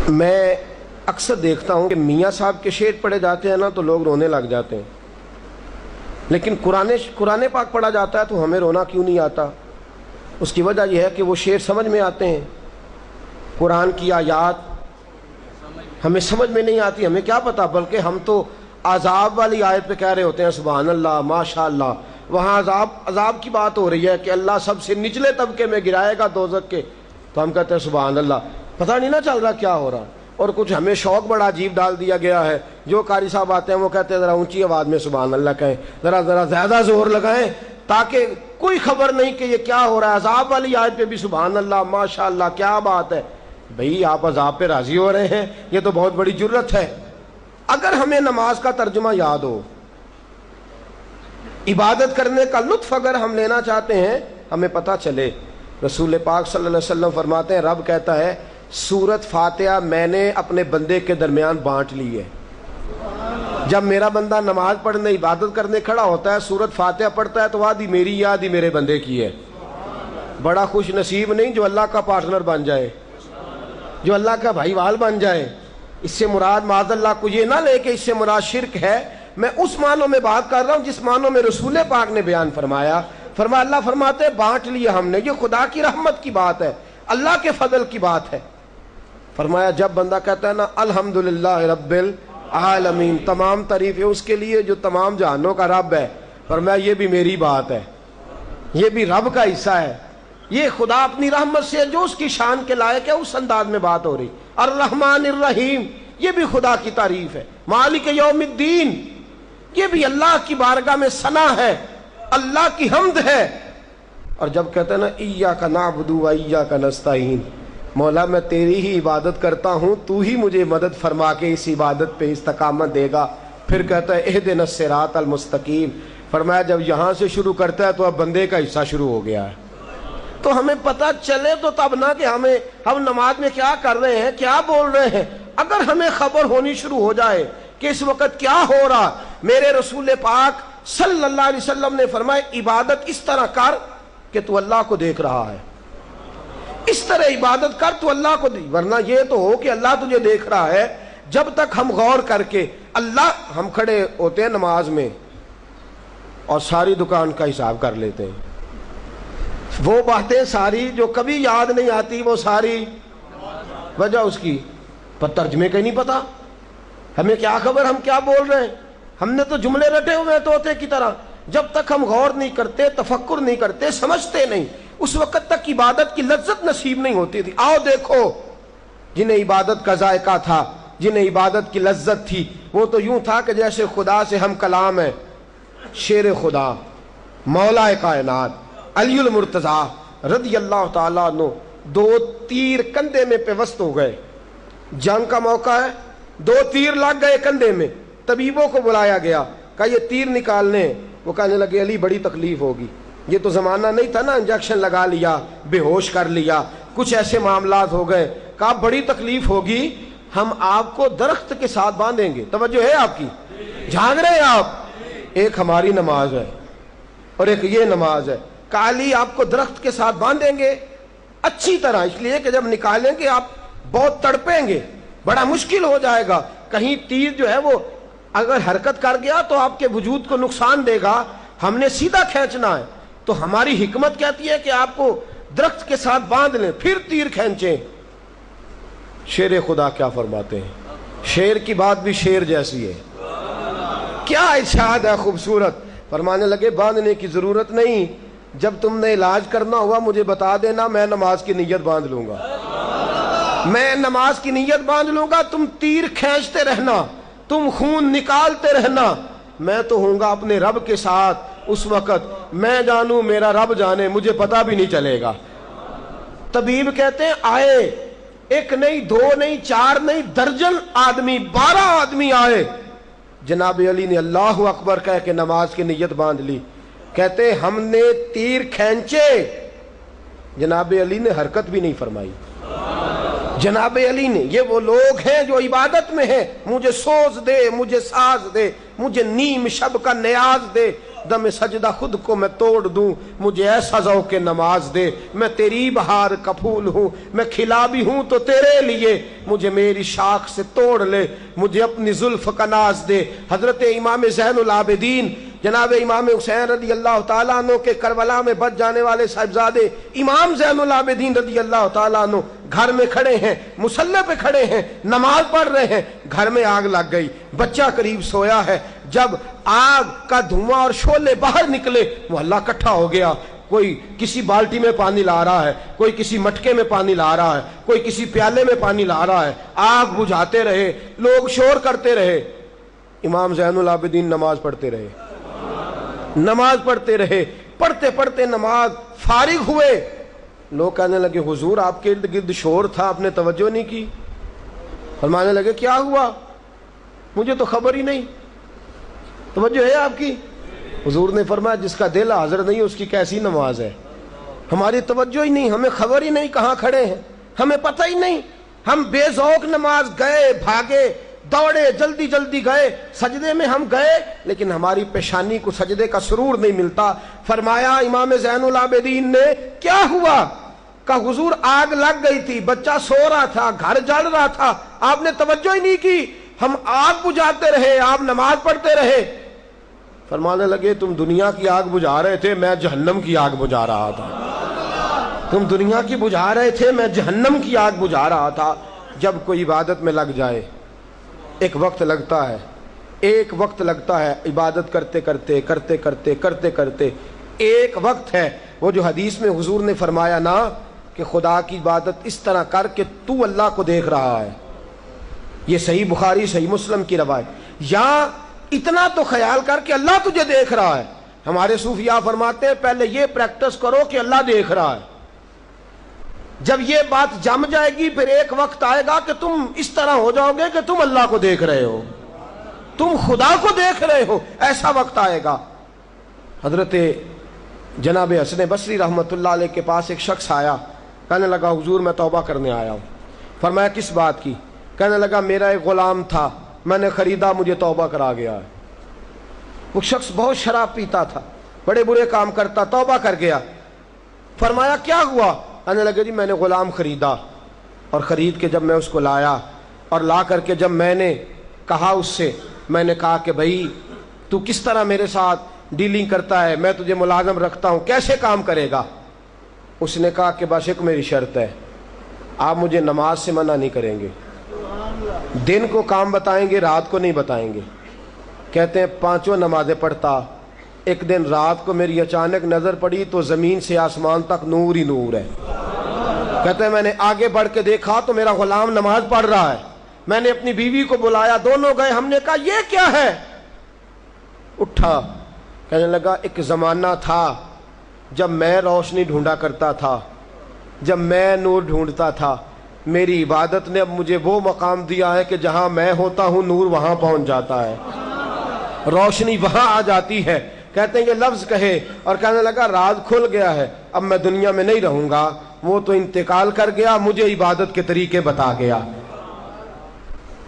میں اکثر دیکھتا ہوں کہ میاں صاحب کے شعر پڑھے جاتے ہیں نا تو لوگ رونے لگ جاتے ہیں، لیکن قرآن پاک پڑھا جاتا ہے تو ہمیں رونا کیوں نہیں آتا؟ اس کی وجہ یہ ہے کہ وہ شعر سمجھ میں آتے ہیں، قرآن کی آیات ہمیں سمجھ میں نہیں آتی، ہمیں کیا پتا، بلکہ ہم تو عذاب والی آیت پہ کہہ رہے ہوتے ہیں سبحان اللہ ماشاء اللہ، وہاں عذاب کی بات ہو رہی ہے کہ اللہ سب سے نچلے طبقے میں گرائے گا دوزخ کے، تو ہم کہتے ہیں سبحان اللہ، پتہ نہیں نہ چل رہا کیا ہو رہا۔ اور کچھ ہمیں شوق بڑا عجیب ڈال دیا گیا ہے، جو قاری صاحب آتے ہیں وہ کہتے ہیں ذرا اونچی آواز میں سبحان اللہ کہیں، ذرا زیادہ زور لگائیں تاکہ کوئی خبر نہیں کہ یہ کیا ہو رہا ہے۔ عذاب والی آیت پہ بھی سبحان اللہ ماشاء اللہ، کیا بات ہے بھئی، آپ عذاب پہ راضی ہو رہے ہیں؟ یہ تو بہت بڑی جرت ہے۔ اگر ہمیں نماز کا ترجمہ یاد ہو، عبادت کرنے کا لطف اگر ہم لینا چاہتے ہیں، ہمیں پتہ چلے، رسول پاک صلی اللہ علیہ وسلم فرماتے ہیں، رب کہتا ہے سورت فاتحہ میں نے اپنے بندے کے درمیان بانٹ لی ہے۔ جب میرا بندہ نماز پڑھنے عبادت کرنے کھڑا ہوتا ہے، سورت فاتحہ پڑھتا ہے تو آدھی میری یا آدھی میرے بندے کی ہے۔ بڑا خوش نصیب نہیں جو اللہ کا پارٹنر بن جائے، جو اللہ کا بھائی وال بن جائے۔ اس سے مراد معاذ اللہ کو یہ نہ لے کہ اس سے مراد شرک ہے، میں اس معنوں میں بات کر رہا ہوں جس معنوں میں رسول پاک نے بیان فرمایا۔ اللہ فرماتے ہیں بانٹ لیا ہم نے، یہ خدا کی رحمت کی بات ہے، اللہ کے فضل کی بات ہے۔ فرمایا جب بندہ کہتا ہے نا الحمدللہ رب العالمین، تمام تعریفیں اس کے لیے جو تمام جہانوں کا رب ہے، فرمایا یہ بھی میری بات ہے، یہ بھی رب کا حصہ ہے، یہ خدا اپنی رحمت سے جو اس کی شان کے لائق ہے اس انداز میں بات ہو رہی۔ الرحمن الرحیم، یہ بھی خدا کی تعریف ہے۔ مالک یوم الدین، یہ بھی اللہ کی بارگاہ میں ثنا ہے، اللہ کی حمد ہے۔ اور جب کہتے ہیں نا ایاک نعبد و ایاک نستعین، مولا میں تیری ہی عبادت کرتا ہوں، تو ہی مجھے مدد فرما کے اس عبادت پہ استقامت دے گا۔ پھر کہتا ہے اہدنا الصراط المستقیم، فرمایا جب یہاں سے شروع کرتا ہے تو اب بندے کا حصہ شروع ہو گیا ہے۔ تو ہمیں پتہ چلے تو تب نہ کہ ہم نماز میں کیا کر رہے ہیں، کیا بول رہے ہیں۔ اگر ہمیں خبر ہونی شروع ہو جائے کہ اس وقت کیا ہو رہا، میرے رسول پاک صلی اللہ علیہ وسلم نے فرمایا عبادت اس طرح کر کہ تو اللہ کو دیکھ رہا ہے، اس طرح عبادت کر تو اللہ کو دیکھ، ورنہ یہ تو ہو کہ اللہ تجھے دیکھ رہا ہے۔ جب تک ہم غور کر کے ہم کھڑے ہوتے ہیں نماز میں اور ساری دکان کا حساب کر لیتے ہیں، وہ باتیں ساری جو کبھی یاد نہیں آتی، وہ ساری وجہ اس کی پر ترجمے کا ہی نہیں پتا، ہمیں کیا خبر ہم کیا بول رہے ہیں، ہم نے تو جملے رٹے ہوئے طوطے کی طرح۔ جب تک ہم غور نہیں کرتے، تفکر نہیں کرتے، سمجھتے نہیں، اس وقت تک عبادت کی لذت نصیب نہیں ہوتی تھی۔ آؤ دیکھو جنہیں عبادت کا ذائقہ تھا، جنہیں عبادت کی لذت تھی، وہ تو یوں تھا کہ جیسے خدا سے ہم کلام ہے، شیر خدا مولا کائنات علی المرتضی رضی اللہ تعالیٰ عنہ، 2 تیر کندھے میں پیوست ہو گئے، جنگ کا موقع ہے، 2 تیر لگ گئے کندھے میں، طبیبوں کو بلایا گیا، کہا یہ تیر نکالنے، وہ کہنے لگے علی بڑی تکلیف ہوگی، یہ تو زمانہ نہیں تھا نا انجیکشن لگا لیا بے ہوش کر لیا، کچھ ایسے معاملات ہو گئے، کہا بڑی تکلیف ہوگی، ہم آپ کو درخت کے ساتھ باندھیں گے۔ توجہ ہے آپ کی؟ جھانک رہے ہیں آپ؟ ایک ہماری نماز ہے اور ایک یہ نماز ہے، کہا علی آپ کو درخت کے ساتھ باندھیں گے اچھی طرح، اس لیے کہ جب نکالیں گے آپ بہت تڑپیں گے، بڑا مشکل ہو جائے گا، کہیں تیر جو ہے وہ اگر حرکت کر گیا تو آپ کے وجود کو نقصان دے گا، ہم نے سیدھا کھینچنا ہے۔ تو ہماری حکمت کہتی ہے کہ آپ کو درخت کے ساتھ باندھ لیں پھر تیر کھینچیں۔ شیر خدا کیا فرماتے ہیں، شیر کی بات بھی شیر جیسی ہے، کیا ارشاد ہے خوبصورت، فرمانے لگے باندھنے کی ضرورت نہیں، جب تم نے علاج کرنا ہوا مجھے بتا دینا، میں نماز کی نیت باندھ لوں گا، میں نماز کی نیت باندھ لوں گا، تم تیر کھینچتے رہنا، تم خون نکالتے رہنا، میں تو ہوں گا اپنے رب کے ساتھ، اس وقت میں جانوں میرا رب جانے، مجھے پتا بھی نہیں چلے گا۔ طبیب کہتے ہیں آئے، 1 نہیں 2 نہیں 4 نہیں، درجن آدمی، 12 آدمی آئے، جناب علی نے اللہ اکبر کہہ کے نماز کی نیت باندھ لی، کہتے ہم نے تیر کھینچے، جناب علی نے حرکت بھی نہیں فرمائی۔ جناب علی نے، یہ وہ لوگ ہیں جو عبادت میں ہیں، مجھے سوز دے، مجھے ساز دے، مجھے نیم شب کا نیاز دے، دم سجدہ خود کو میں توڑ دوں، مجھے ایسا ذوق نماز دے، میں تیری بہار کا پھول ہوں، میں کھلا بھی ہوں تو تیرے لیے، مجھے میری شاخ سے توڑ لے، مجھے اپنی زلف کا ناز دے۔ حضرت امام زین العابدین جناب امام حسین رضی اللہ تعالیٰ عنہ کے کربلا میں بچ جانے والے صاحبزادے امام زین العابدین رضی اللہ تعالیٰ عنہ گھر میں کھڑے ہیں، مصلی پہ کھڑے ہیں، نماز پڑھ رہے ہیں، گھر میں آگ لگ گئی، بچہ قریب سویا ہے۔ جب آگ کا دھواں اور شعلے باہر نکلے، محلہ اکٹھا ہو گیا، کوئی کسی بالٹی میں پانی لا رہا ہے، کوئی کسی مٹکے میں پانی لا رہا ہے، کوئی کسی پیالے میں پانی لا رہا ہے، آگ بجھاتے رہے، لوگ شور کرتے رہے، امام زین العابدین نماز پڑھتے رہے، نماز پڑھتے رہے، پڑھتے پڑھتے نماز فارغ ہوئے، لوگ کہنے لگے حضور آپ کے ارد گرد شور تھا، آپ نے توجہ نہیں کی۔ فرمانے لگے کیا ہوا؟ مجھے تو خبر ہی نہیں، توجہ ہے آپ کی؟ حضور نے فرمایا جس کا دل حاضر نہیں اس کی کیسی نماز ہے؟ ہماری توجہ ہی نہیں، ہمیں خبر ہی نہیں کہاں کھڑے ہیں، ہمیں پتہ ہی نہیں، ہم بے ذوق نماز گئے، بھاگے، دوڑے، جلدی جلدی گئے، سجدے میں ہم گئے لیکن ہماری پیشانی کو سجدے کا سرور نہیں ملتا۔ فرمایا امام زین العابدین نے کیا ہوا؟ کہا حضور آگ لگ گئی تھی، بچہ سو رہا تھا، گھر جل رہا تھا، آپ نے توجہ ہی نہیں کی، ہم آگ بجھاتے رہے، آپ نماز پڑھتے رہے۔ فرمانے لگے تم دنیا کی آگ بجھا رہے تھے، میں جہنم کی آگ بجھا رہا تھا۔ تم دنیا کی بجھا رہے تھے، میں جہنم کی آگ بجھا رہا تھا۔ جب کوئی عبادت میں لگ جائے ایک وقت لگتا ہے، ایک وقت لگتا ہے عبادت کرتے کرتے کرتے کرتے کرتے کرتے ایک وقت ہے، وہ جو حدیث میں حضور نے فرمایا نا کہ خدا کی عبادت اس طرح کر کے تو اللہ کو دیکھ رہا ہے، یہ صحیح بخاری صحیح مسلم کی روایت، یا اتنا تو خیال کر کے اللہ تجھے دیکھ رہا ہے۔ ہمارے صوفیاء فرماتے ہیں پہلے یہ پریکٹس کرو کہ اللہ دیکھ رہا ہے، جب یہ بات جم جائے گی پھر ایک وقت آئے گا کہ تم اس طرح ہو جاؤ گے کہ تم اللہ کو دیکھ رہے ہو، تم خدا کو دیکھ رہے ہو، ایسا وقت آئے گا۔ حضرت جناب حسن بصری رحمۃ اللہ علیہ کے پاس ایک شخص آیا، کہنے لگا حضور میں توبہ کرنے آیا ہوں۔ فرمایا کس بات کی؟ کہنے لگا میرا ایک غلام تھا، میں نے خریدا، مجھے توبہ کرا گیا ہے۔ وہ شخص بہت شراب پیتا تھا، بڑے برے کام کرتا، توبہ کر گیا۔ فرمایا کیا ہوا؟ کہنے لگے جی میں نے غلام خریدا، اور خرید کے جب میں اس کو لایا اور لا کر کے جب میں نے کہا اس سے، میں نے کہا کہ بھائی تو کس طرح میرے ساتھ ڈیلنگ کرتا ہے، میں تجھے ملازم رکھتا ہوں، کیسے کام کرے گا؟ اس نے کہا کہ بس ایک میری شرط ہے، آپ مجھے نماز سے منع نہیں کریں گے، دن کو کام بتائیں گے، رات کو نہیں بتائیں گے۔ کہتے ہیں 5 نمازیں پڑھتا، ایک دن رات کو میری اچانک نظر پڑی تو زمین سے آسمان تک نور ہی نور ہے۔ کہتے ہیں میں نے آگے بڑھ کے دیکھا تو میرا غلام نماز پڑھ رہا ہے، میں نے اپنی بیوی کو بلایا، دونوں گئے، ہم نے کہا یہ کیا ہے؟ اٹھا، کہنے لگا ایک زمانہ تھا جب میں روشنی ڈھونڈا کرتا تھا، جب میں نور ڈھونڈتا تھا، میری عبادت نے اب مجھے وہ مقام دیا ہے کہ جہاں میں ہوتا ہوں نور وہاں پہنچ جاتا ہے، روشنی وہاں آ جاتی ہے۔ کہتے ہیں یہ لفظ کہے اور کہنے لگا راز کھل گیا ہے، اب میں دنیا میں نہیں رہوں گا، وہ تو انتقال کر گیا، مجھے عبادت کے طریقے بتا گیا۔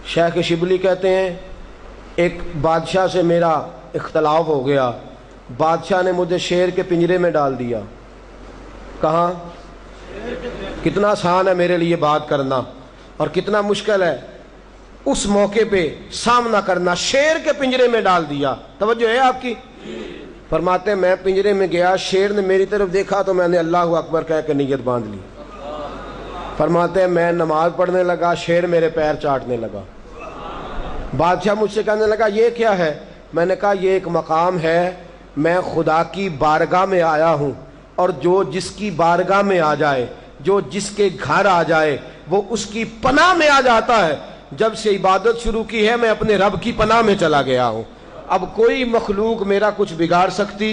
شیخ شبلی کہتے ہیں ایک بادشاہ سے میرا اختلاف ہو گیا، بادشاہ نے مجھے شیر کے پنجرے میں ڈال دیا۔ کہاں؟ کتنا آسان ہے میرے لیے بات کرنا اور کتنا مشکل ہے اس موقع پہ سامنا کرنا، شیر کے پنجرے میں ڈال دیا۔ توجہ ہے آپ کی؟ فرماتے ہیں میں پنجرے میں گیا، شیر نے میری طرف دیکھا تو میں نے اللہ اکبر کہہ کے نیت باندھ لی۔ فرماتے ہیں میں نماز پڑھنے لگا، شیر میرے پیر چاٹنے لگا۔ بادشاہ مجھ سے کہنے لگا یہ کیا ہے؟ میں نے کہا یہ ایک مقام ہے، میں خدا کی بارگاہ میں آیا ہوں، اور جو جس کی بارگاہ میں آ جائے، جو جس کے گھر آ جائے، وہ اس کی پناہ میں آ جاتا ہے۔ جب سے عبادت شروع کی ہے میں اپنے رب کی پناہ میں چلا گیا ہوں، اب کوئی مخلوق میرا کچھ بگاڑ سکتی؟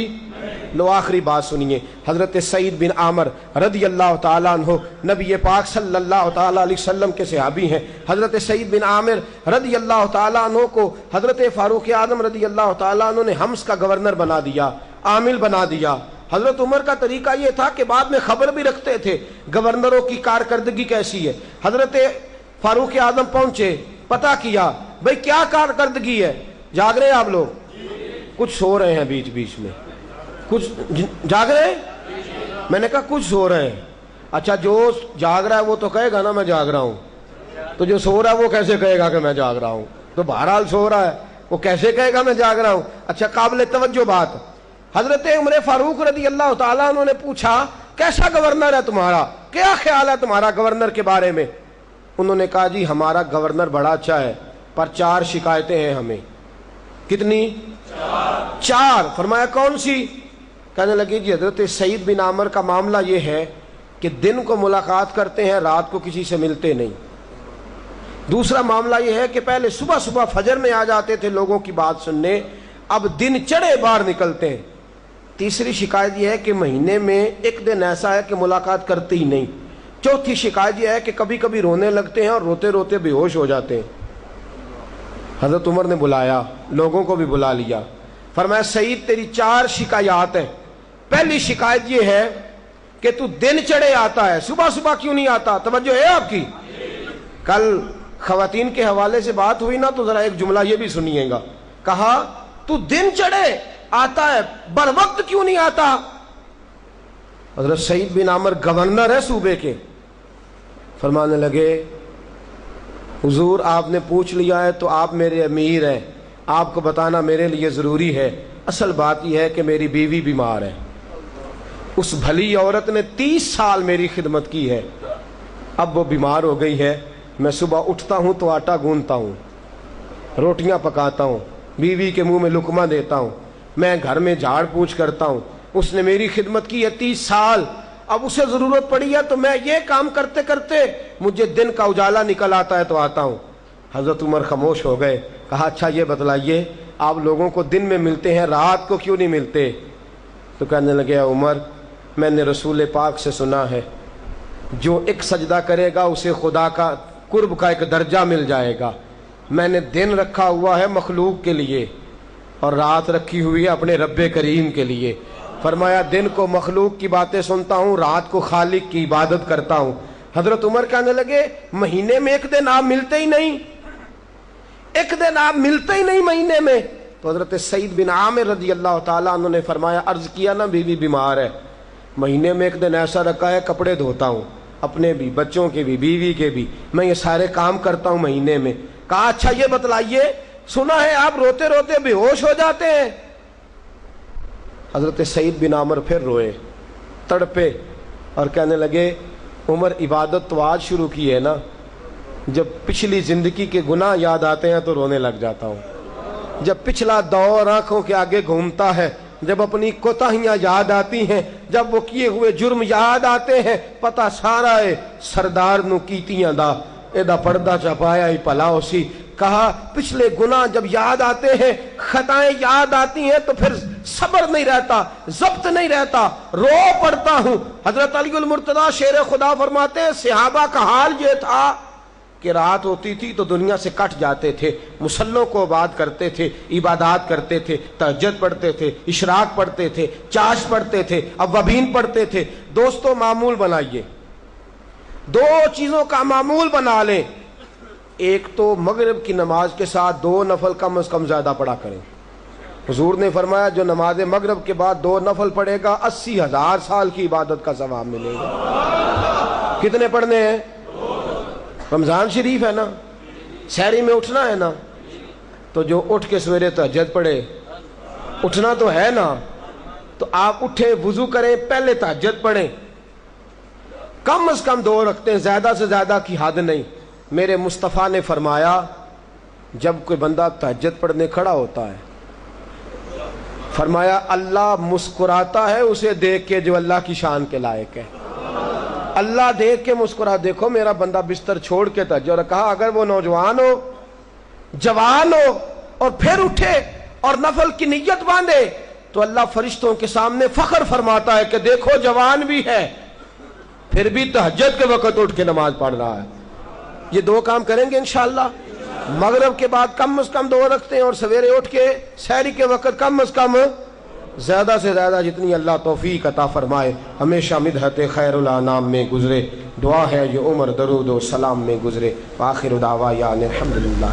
لو آخری بات سنیے، حضرت سعید بن عامر رضی اللہ تعالیٰ عنہ نبی پاک صلی اللہ تعالیٰ علیہ وسلم کے صحابی ہیں۔ حضرت سعید بن عامر رضی اللہ تعالیٰ عنہ کو حضرت فاروق اعظم رضی اللہ تعالیٰ عنہ نے حمص کا گورنر بنا دیا، عامل بنا دیا۔ حضرت عمر کا طریقہ یہ تھا کہ بعد میں خبر بھی رکھتے تھے گورنروں کی کارکردگی کیسی ہے۔ حضرت فاروق اعظم پہنچے، پتہ کیا بھئی کیا کارکردگی ہے، جاگ رہے آپ لوگ؟ کچھ سو رہے ہیں بیچ بیچ میں، کچھ جاگ رہے ہیں؟ میں نے کہا کچھ سو رہے ہیں۔ اچھا جو جاگ رہا ہے وہ تو کہے گا نا میں جاگ رہا ہوں، تو جو سو رہا ہے وہ کیسے کہے گا کہ میں جاگ رہا ہوں؟ تو بہرحال سو رہا ہے، وہ کیسے کہے گا میں جاگ رہا ہوں؟ اچھا قابل توجہ بات، حضرت عمر فاروق رضی اللہ تعالیٰ عنہ نے پوچھا کیسا گورنر ہے تمہارا، کیا خیال ہے تمہارا گورنر کے بارے میں؟ انہوں نے کہا جی ہمارا گورنر بڑا اچھا ہے، پر 4 شکایتیں ہیں ہمیں۔ کتنی؟ 4۔ فرمایا کون سی؟ کہنے لگی جی حضرت سعید بن عامر کا معاملہ یہ ہے کہ دن کو ملاقات کرتے ہیں، رات کو کسی سے ملتے نہیں۔ دوسرا معاملہ یہ ہے کہ پہلے صبح صبح فجر میں آ جاتے تھے لوگوں کی بات سننے، اب دن چڑھے باہر نکلتے ہیں۔ تیسری شکایت یہ ہے کہ مہینے میں ایک دن ایسا ہے کہ ملاقات کرتے ہی نہیں۔ چوتھی شکایت یہ ہے کہ کبھی کبھی رونے لگتے ہیں اور روتے روتے بے ہوش ہو جاتے ہیں۔ حضرت عمر نے بلایا، لوگوں کو بھی بلا لیا، فرمایا سعید تیری 4 شکایات ہیں۔ پہلی شکایت یہ ہے کہ تو دن چڑھے آتا ہے، صبح صبح کیوں نہیں آتا؟ توجہ ہے آپ کی؟ کل خواتین کے حوالے سے بات ہوئی نا، تو ذرا ایک جملہ یہ بھی سنیے گا، کہا تو دن چڑھے آتا ہے بر وقت کیوں نہیں آتا؟ حضرت سعید بن عامر گورنر ہے صوبے کے، فرمانے لگے حضور آپ نے پوچھ لیا ہے تو آپ میرے امیر ہیں، آپ کو بتانا میرے لیے ضروری ہے۔ اصل بات یہ ہے کہ میری بیوی بیمار ہے، اس بھلی عورت نے 30 سال میری خدمت کی ہے، اب وہ بیمار ہو گئی ہے۔ میں صبح اٹھتا ہوں تو آٹا گوندتا ہوں، روٹیاں پکاتا ہوں، بیوی کے منہ میں لقمہ دیتا ہوں، میں گھر میں جھاڑ پوچھ کرتا ہوں، اس نے میری خدمت کی ہے 30 سال، اب اسے ضرورت پڑی ہے تو میں یہ کام کرتے کرتے مجھے دن کا اجالا نکل آتا ہے تو آتا ہوں۔ حضرت عمر خاموش ہو گئے، کہا اچھا یہ بتلائیے آپ لوگوں کو دن میں ملتے ہیں رات کو کیوں نہیں ملتے؟ تو کہنے لگے عمر میں نے رسول پاک سے سنا ہے جو ایک سجدہ کرے گا اسے خدا کا قرب کا ایک درجہ مل جائے گا، میں نے دن رکھا ہوا ہے مخلوق کے لیے اور رات رکھی ہوئی ہے اپنے رب کریم کے لیے۔ فرمایا دن کو مخلوق کی باتیں سنتا ہوں، رات کو خالق کی عبادت کرتا ہوں۔ حضرت عمر کہنے لگے مہینے میں ایک دن آپ ملتے ہی نہیں، ایک دن آپ ملتے ہی نہیں مہینے میں۔ تو حضرت سعید بن عامر رضی اللہ تعالیٰ عنہ نے فرمایا عرض کیا نا بیوی بیمار ہے، مہینے میں ایک دن ایسا رکھا ہے کپڑے دھوتا ہوں، اپنے بھی بچوں کے بھی بیوی کے بھی، میں یہ سارے کام کرتا ہوں مہینے میں۔ کہا اچھا یہ بتلائیے سنا ہے آپ روتے روتے بے ہوش ہو جاتے ہیں؟ حضرت سعید بن عامر پھر روئے، تڑپے اور کہنے لگے عمر عبادت تو آج شروع کی ہے نا، جب پچھلی زندگی کے گناہ یاد آتے ہیں تو رونے لگ جاتا ہوں، جب پچھلا دور آنکھوں کے آگے گھومتا ہے، جب اپنی کوتاہیاں یاد آتی ہیں، جب وہ کیے ہوئے جرم یاد آتے ہیں، پتہ سارا ہے سردار نو کیتیاں دا ایدہ پردہ چپایا ہی پلاؤ سی۔ کہا پچھلے گناہ جب یاد آتے ہیں، خطائیں یاد آتی ہیں تو پھر صبر نہیں رہتا، ضبط نہیں رہتا، رو پڑتا ہوں۔ حضرت علی المرتضیٰ شیر خدا فرماتے ہیں صحابہ کا حال یہ تھا کہ رات ہوتی تھی تو دنیا سے کٹ جاتے تھے، مصلوں کو آباد کرتے تھے، عبادات کرتے تھے، تہجد پڑھتے تھے، اشراق پڑھتے تھے، چاش پڑھتے تھے، اوابین پڑھتے تھے۔ دوستو معمول بنائیے، 2 چیزوں کا معمول بنا لیں، ایک تو مغرب کی نماز کے ساتھ 2 نفل کم از کم زیادہ پڑھا کریں۔ حضور نے فرمایا جو نماز مغرب کے بعد 2 نفل پڑھے گا 80,000 سال کی عبادت کا ثواب ملے گا۔ کتنے پڑھنے ہیں؟ رمضان شریف ہے نا، سحری میں اٹھنا ہے نا، تو جو اٹھ کے سویرے تہجد پڑھے، اٹھنا تو ہے نا، تو آپ اٹھیں وضو کریں پہلے تہجد پڑھیں، کم از کم 2 رکھتے، زیادہ سے زیادہ کی حد نہیں۔ میرے مصطفیٰ نے فرمایا جب کوئی بندہ تہجد پڑھنے کھڑا ہوتا ہے، فرمایا اللہ مسکراتا ہے اسے دیکھ کے جو اللہ کی شان کے لائق ہے، اللہ دیکھ کے مسکرا۔ دیکھو میرا بندہ بستر چھوڑ کے تہجد، اور کہا اگر وہ نوجوان ہو، جوان ہو اور پھر اٹھے اور نفل کی نیت باندھے تو اللہ فرشتوں کے سامنے فخر فرماتا ہے کہ دیکھو جوان بھی ہے پھر بھی تہجد کے وقت اٹھ کے نماز پڑھ رہا ہے۔ یہ 2 کام کریں گے انشاءاللہ۔ مغرب کے بعد کم از کم 2 رکھتے ہیں، اور سویرے اٹھ کے سحری کے وقت کم از کم زیادہ سے زیادہ جتنی اللہ توفیق عطا فرمائے۔ ہمیشہ مدحت خیر الانام میں گزرے، دعا ہے یہ عمر درود و سلام میں گزرے۔ آخر دعوانا الحمدللہ۔